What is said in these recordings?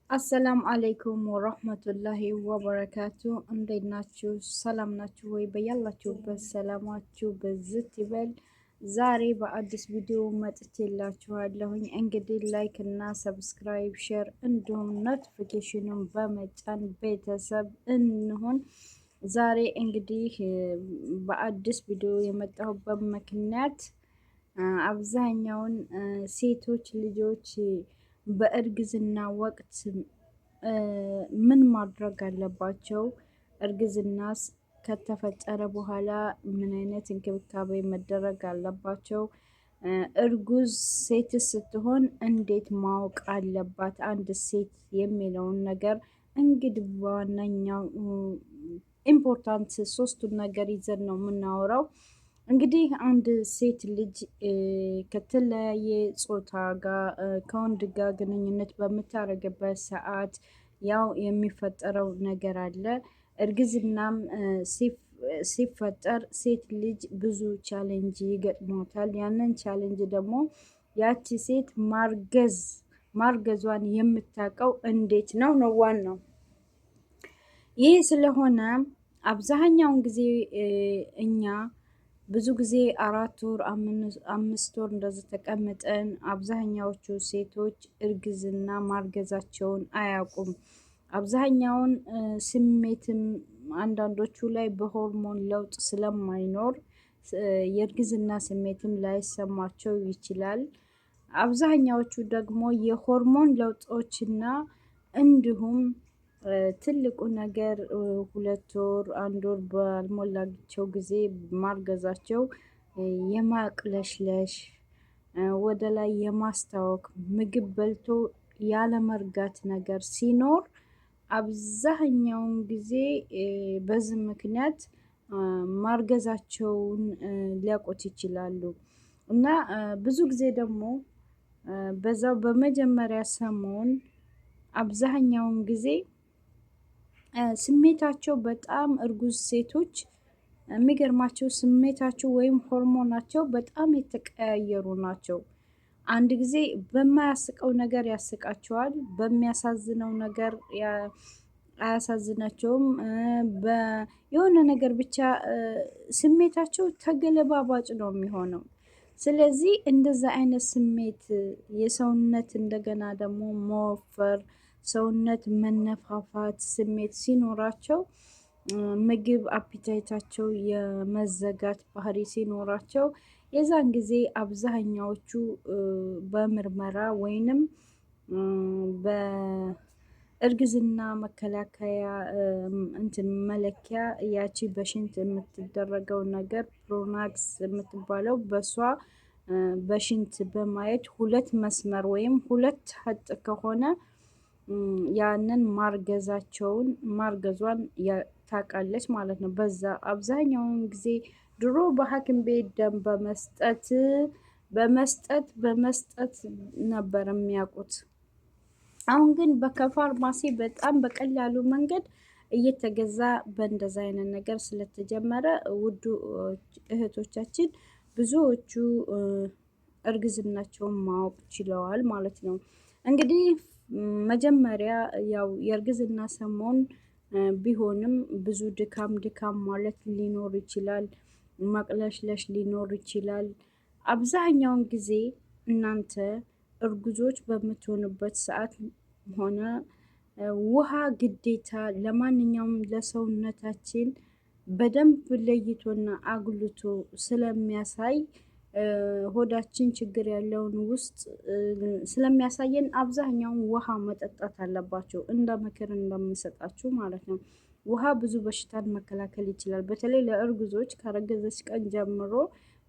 አሰላም አለይኩም ወራህመቱላሂ ወበረካቱ። እንዴት ናችሁ? ሰላም ናችሁ ወይ? በያላችሁበት ሰላማችሁ በዝት ይበል። ዛሬ በአዲስ ቪዲዮ መጥቼላችኋለሁኝ። እንግዲህ ላይክ እና ሰብስክራይብ፣ ሼር እንዲሁም ኖቲፊኬሽኑን በመጫን ቤተሰብ እንሁን። ዛሬ እንግዲህ በአዲስ ቪዲዮ የመጣሁበት ምክንያት አብዛኛውን ሴቶች ልጆች በእርግዝና ወቅት ምን ማድረግ አለባቸው? እርግዝናስ ከተፈጠረ በኋላ ምን አይነት እንክብካቤ መደረግ አለባቸው? እርጉዝ ሴት ስትሆን እንዴት ማወቅ አለባት አንድ ሴት የሚለውን ነገር እንግዲህ በዋነኛው ኢምፖርታንት ሶስቱን ነገር ይዘን ነው የምናወራው። እንግዲህ አንድ ሴት ልጅ ከተለያየ ጾታ ጋር ከወንድ ጋር ግንኙነት በምታደርግበት ሰዓት ያው የሚፈጠረው ነገር አለ። እርግዝናም ሲፈጠር ሴት ልጅ ብዙ ቻሌንጅ ይገጥሟታል። ያንን ቻሌንጅ ደግሞ ያቺ ሴት ማርገዟን የምታውቀው እንዴት ነው ዋናው። ይህ ስለሆነ አብዛኛውን ጊዜ እኛ ብዙ ጊዜ 4 ወር 5 ወር እንደዚህ ተቀምጠን አብዛኛዎቹ ሴቶች እርግዝና ማርገዛቸውን አያውቁም። አብዛኛውን ስሜትም አንዳንዶቹ ላይ በሆርሞን ለውጥ ስለማይኖር የእርግዝና ስሜትም ላይሰማቸው ይችላል። አብዛኛዎቹ ደግሞ የሆርሞን ለውጦችና እንዲሁም ትልቁ ነገር 2 ወር 1 ወር ባልሞላቸው ጊዜ ማርገዛቸው የማቅለሽለሽ ወደ ላይ የማስታወክ ምግብ በልቶ ያለመርጋት ነገር ሲኖር አብዛኛውን ጊዜ በዚህ ምክንያት ማርገዛቸውን ሊያውቁት ይችላሉ። እና ብዙ ጊዜ ደግሞ በዛው በመጀመሪያ ሰሞን አብዛኛውን ጊዜ ስሜታቸው በጣም እርጉዝ ሴቶች የሚገርማቸው ስሜታቸው ወይም ሆርሞናቸው በጣም የተቀያየሩ ናቸው። አንድ ጊዜ በማያስቀው ነገር ያስቃቸዋል፣ በሚያሳዝነው ነገር አያሳዝናቸውም። የሆነ ነገር ብቻ ስሜታቸው ተገለባባጭ ነው የሚሆነው። ስለዚህ እንደዛ አይነት ስሜት የሰውነት እንደገና ደግሞ መወፈር፣ ሰውነት መነፋፋት ስሜት ሲኖራቸው ምግብ አፒታይታቸው የመዘጋት ባህሪ ሲኖራቸው የዛን ጊዜ አብዛኛዎቹ በምርመራ ወይንም በእርግዝና መከላከያ እንትን መለኪያ ያቺ በሽንት የምትደረገው ነገር ፕሮናክስ የምትባለው በሷ በሽንት በማየት 2 መስመር ወይም 2 ሀጥ ከሆነ ያንን ማርገዟን ታውቃለች ማለት ነው። በዛ አብዛኛውን ጊዜ ድሮ በሐኪም ቤት ደም በመስጠት ነበር የሚያውቁት። አሁን ግን ከፋርማሲ በጣም በቀላሉ መንገድ እየተገዛ በእንደዛ አይነት ነገር ስለተጀመረ ውዱ እህቶቻችን ብዙዎቹ እርግዝናቸውን ማወቅ ችለዋል ማለት ነው። እንግዲህ መጀመሪያ ያው የእርግዝና ሰሞን ቢሆንም ብዙ ድካም ማለት ሊኖር ይችላል። ማቅለሽለሽ ሊኖር ይችላል። አብዛኛውን ጊዜ እናንተ እርጉዞች በምትሆኑበት ሰዓት ሆነ ውሃ ግዴታ ለማንኛውም ለሰውነታችን በደንብ ለይቶና አጉልቶ ስለሚያሳይ ሆዳችን ችግር ያለውን ውስጥ ስለሚያሳየን አብዛኛውን ውሃ መጠጣት አለባቸው። እንደ ምክር እንደምሰጣችሁ ማለት ነው። ውሃ ብዙ በሽታን መከላከል ይችላል። በተለይ ለእርጉዞች ካረገዘች ቀን ጀምሮ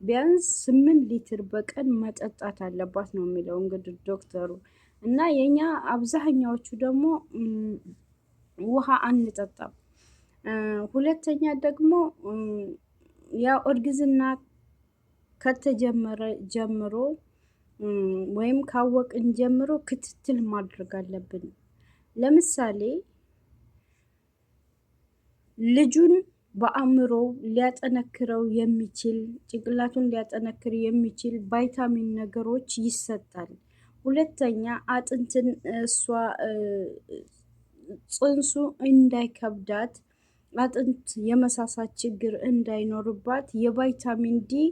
ቢያንስ 8 ሊትር በቀን መጠጣት አለባት ነው የሚለው እንግዲህ ዶክተሩ። እና የኛ አብዛኛዎቹ ደግሞ ውሃ አንጠጣም። ሁለተኛ ደግሞ ያው እርግዝና ከተጀመረ ጀምሮ ወይም ካወቅን ጀምሮ ክትትል ማድረግ አለብን። ለምሳሌ ልጁን በአእምሮ ሊያጠነክረው የሚችል ጭንቅላቱን ሊያጠነክር የሚችል ቫይታሚን ነገሮች ይሰጣል። ሁለተኛ አጥንትን እሷ ጽንሱ እንዳይከብዳት አጥንት የመሳሳት ችግር እንዳይኖርባት የቫይታሚን ዲ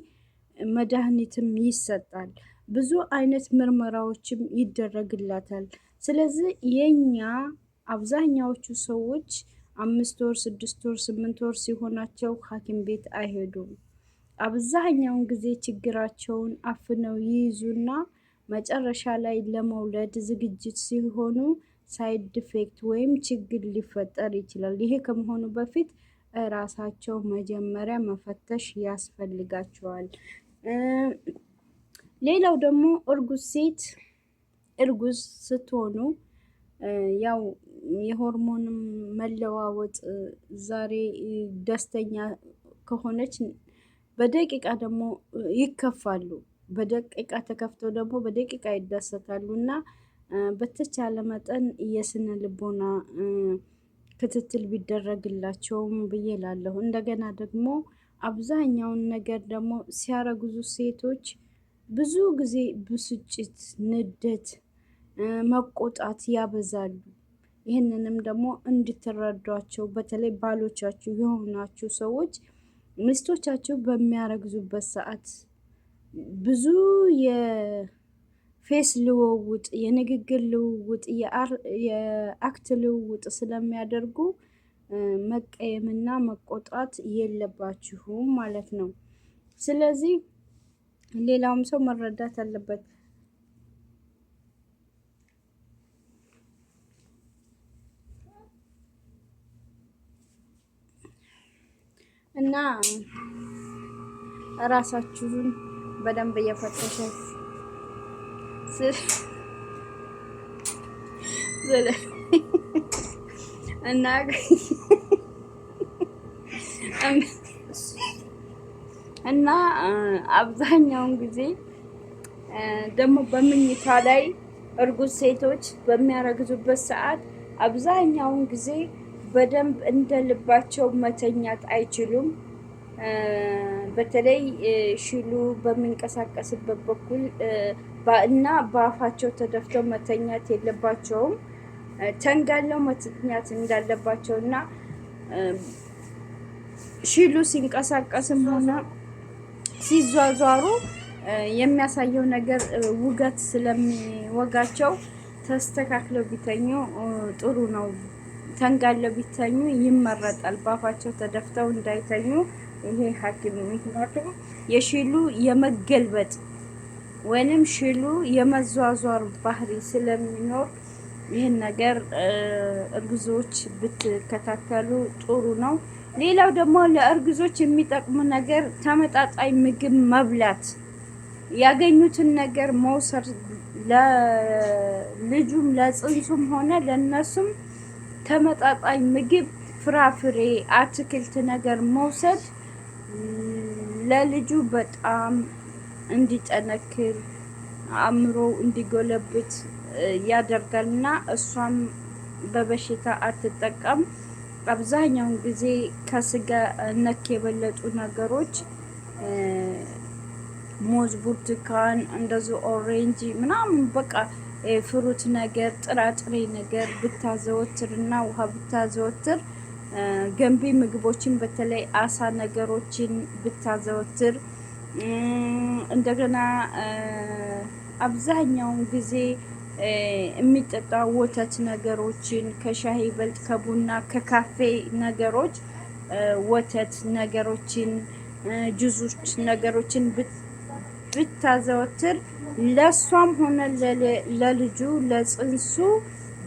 መድኃኒትም ይሰጣል። ብዙ አይነት ምርመራዎችም ይደረግላታል። ስለዚህ የኛ አብዛኛዎቹ ሰዎች 5 ወር፣ 6 ወር፣ 8 ወር ሲሆናቸው ሐኪም ቤት አይሄዱም። አብዛኛውን ጊዜ ችግራቸውን አፍነው ይይዙና መጨረሻ ላይ ለመውለድ ዝግጅት ሲሆኑ ሳይድ ኢፌክት ወይም ችግር ሊፈጠር ይችላል። ይሄ ከመሆኑ በፊት ራሳቸው መጀመሪያ መፈተሽ ያስፈልጋቸዋል። ሌላው ደግሞ እርጉዝ ሴት እርጉዝ ስትሆኑ ያው የሆርሞንም መለዋወጥ ዛሬ ደስተኛ ከሆነች በደቂቃ ደግሞ ይከፋሉ። በደቂቃ ተከፍተው ደግሞ በደቂቃ ይደሰታሉ። እና በተቻለ መጠን የስነ ልቦና ክትትል ቢደረግላቸውም ብዬ እላለሁ። እንደገና ደግሞ አብዛኛውን ነገር ደግሞ ሲያረግዙ ሴቶች ብዙ ጊዜ ብስጭት፣ ንደት፣ መቆጣት ያበዛሉ። ይህንንም ደግሞ እንድትረዷቸው በተለይ ባሎቻችሁ የሆናችሁ ሰዎች ሚስቶቻችሁ በሚያረግዙበት ሰዓት ብዙ የፌስ ልውውጥ፣ የንግግር ልውውጥ፣ የአክት ልውውጥ ስለሚያደርጉ መቀየምና መቆጣት የለባችሁም ማለት ነው። ስለዚህ ሌላውም ሰው መረዳት አለበት። እና ራሳችሁን በደንብ እየፈተሸ እና እና አብዛኛውን ጊዜ ደግሞ በምኝታ ላይ እርጉዝ ሴቶች በሚያረግዙበት ሰዓት አብዛኛውን ጊዜ በደንብ እንደ ልባቸው መተኛት አይችሉም። በተለይ ሽሉ በሚንቀሳቀስበት በኩል እና በአፋቸው ተደፍተው መተኛት የለባቸውም። ተንጋለው መተኛት እንዳለባቸው እና ሽሉ ሲንቀሳቀስም ሆነ ሲዟዟሩ የሚያሳየው ነገር ውጋት ስለሚወጋቸው ተስተካክለው ቢተኙ ጥሩ ነው። ተንጋለው ቢተኙ ይመረጣል። በአፋቸው ተደፍተው እንዳይተኙ ይሄ ሐኪም ምክንያቱም የሽሉ የመገልበጥ ወይንም ሽሉ የመዟዟር ባህሪ ስለሚኖር ይህን ነገር እርጉዞች ብትከታተሉ ጥሩ ነው። ሌላው ደግሞ ለእርጉዞች የሚጠቅሙ ነገር ተመጣጣኝ ምግብ መብላት፣ ያገኙትን ነገር መውሰድ፣ ለልጁም ለጽንሱም ሆነ ለነሱም ተመጣጣኝ ምግብ፣ ፍራፍሬ፣ አትክልት ነገር መውሰድ ለልጁ በጣም እንዲጠነክር አእምሮ እንዲጎለብት ያደርጋልና እሷም በበሽታ አትጠቀም። አብዛኛውን ጊዜ ከስጋ ነክ የበለጡ ነገሮች ሙዝ፣ ብርቱካን፣ እንደዚህ ኦሬንጅ ምናምን በቃ ፍሩት ነገር ጥራጥሬ ነገር ብታዘወትር እና ውሃ ብታዘወትር ገንቢ ምግቦችን በተለይ አሳ ነገሮችን ብታዘወትር እንደገና አብዛኛውን ጊዜ የሚጠጣ ወተት ነገሮችን ከሻይ ይበልጥ ከቡና ከካፌ ነገሮች ወተት ነገሮችን ጁሶች ነገሮችን ብታዘወትር ለሷም ሆነ ለልጁ ለጽንሱ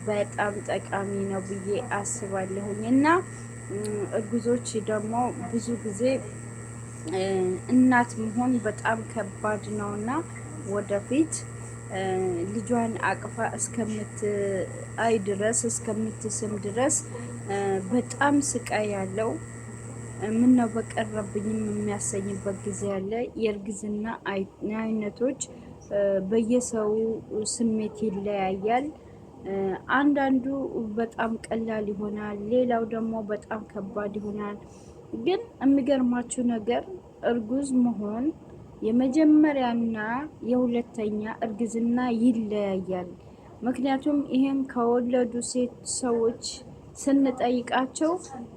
በጣም ጠቃሚ ነው ብዬ አስባለሁኝ። እና እርጉዞች ደግሞ ብዙ ጊዜ እናት መሆን በጣም ከባድ ነውና ወደፊት ልጇን አቅፋ እስከምትአይ ድረስ እስከምትስም ድረስ በጣም ስቃይ ያለው ምነው በቀረብኝም የሚያሰኝበት ጊዜ አለ። የእርግዝና አይነቶች በየሰው ስሜት ይለያያል። አንዳንዱ በጣም ቀላል ይሆናል፣ ሌላው ደግሞ በጣም ከባድ ይሆናል። ግን የሚገርማችሁ ነገር እርጉዝ መሆን የመጀመሪያና የሁለተኛ እርግዝና ይለያያል። ምክንያቱም ይሄን ከወለዱ ሴት ሰዎች ስንጠይቃቸው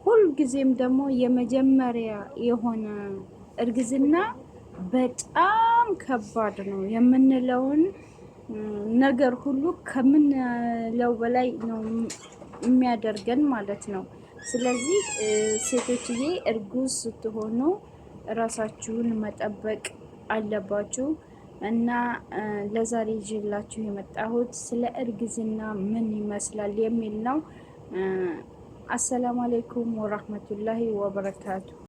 ሁልጊዜም ደግሞ የመጀመሪያ የሆነ እርግዝና በጣም ከባድ ነው የምንለውን ነገር ሁሉ ከምንለው በላይ ነው የሚያደርገን ማለት ነው። ስለዚህ ሴቶችዬ እርጉዝ ስትሆኑ ራሳችሁን መጠበቅ አለባችሁ። እና ለዛሬ ይዤላችሁ የመጣሁት ስለ እርግዝና ምን ይመስላል የሚል ነው። አሰላሙ አለይኩም ወራህመቱላሂ ወበረካቱ።